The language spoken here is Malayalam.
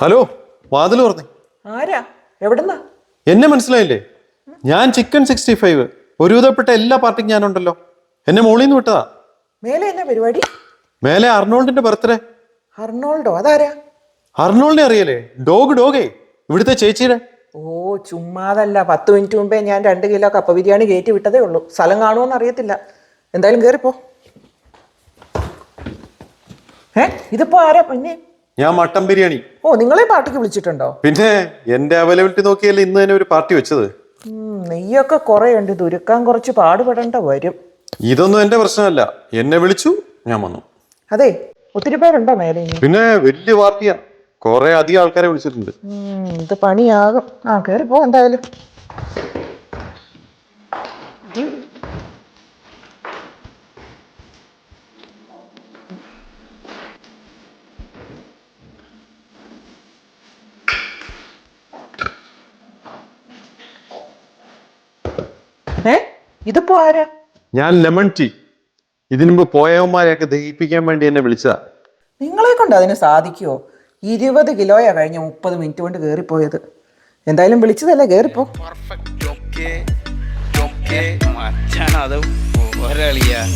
ഹലോ, വാതിൽ തുറന്നേ. ആരാ? എവിടുന്നാ? എന്നെ മനസ്സിലായില്ലേ? ഞാൻ ചിക്കൻ 65. ഒരുവിധപ്പെട്ട എല്ലാ പാർട്ടിക്കും ഞാനുണ്ടല്ലോ. എന്നെ മോളിൽ നിന്ന് വിട്ടതാ. മേലെ എന്നാ പരിപാടി? മേലെ അർണോൾഡിന്റെ ബർത്ത്ഡേ. അർണോൾഡോ? അതാരാ? അർണോൾഡിനെ അറിയല്ലേ? ഡോഗേ ഇവിടുത്തെ ചേച്ചിയുടെ. ഓ ചുമ്മാതല്ല, 10 മിനിറ്റ് മുമ്പേ ഞാൻ 2 കിലോ കപ്പ ബിരിയാണി കയറ്റി വിട്ടതേ ഉള്ളൂ. സ്ഥലം കാണുമോന്ന് അറിയത്തില്ല. എന്തായാലും കേറിപ്പോ. ഇതിപ്പോ ആരാ പിന്നെ? ഞാൻ മട്ടൻ ബിരിയാണി. ഓ, നിങ്ങളെ പാർട്ടിക്ക് വിളിച്ചിട്ടുണ്ടോ? പിന്നെ എന്റെ അവൈലബിലിറ്റി നോക്കിയല്ലേ ഇന്ന് തന്നെ ഒരു പാർട്ടി വെച്ചത്. നെയ്യൊക്കെ കുറെ ഉണ്ട്, ദുരുക്കാൻ കുറച്ച് പാടുപെടേണ്ട വരും. ഇതൊന്നും എന്റെ പ്രശ്നമല്ല. എന്നെ വിളിച്ചു, ഞാൻ വന്നു. അതെ, ഒത്തിരി പേരുണ്ടോ മേലെ? പിന്നെ വലിയ പാർട്ടിയാ, കുറെ അധികം ആൾക്കാരെ വിളിച്ചിട്ടുണ്ട്. ഇത് പണിയാകും. കേറിപ്പോ എന്തായാലും. ഇതിപ്പോ ആരാ? ഞാൻ ലെമൺ ടീ. ഇതിനു മുമ്പ് പോയവന്മാരെയൊക്കെ ദഹിപ്പിക്കാൻ വേണ്ടി എന്നെ വിളിച്ചതാ. നിങ്ങളെ കൊണ്ട് അതിന് സാധിക്കുമോ? 20 കിലോയാ കഴിഞ്ഞ 30 മിനിറ്റ് കൊണ്ട് കേറിപ്പോയത്. എന്തായാലും വിളിച്ചതല്ലേ, കേറിപ്പോ.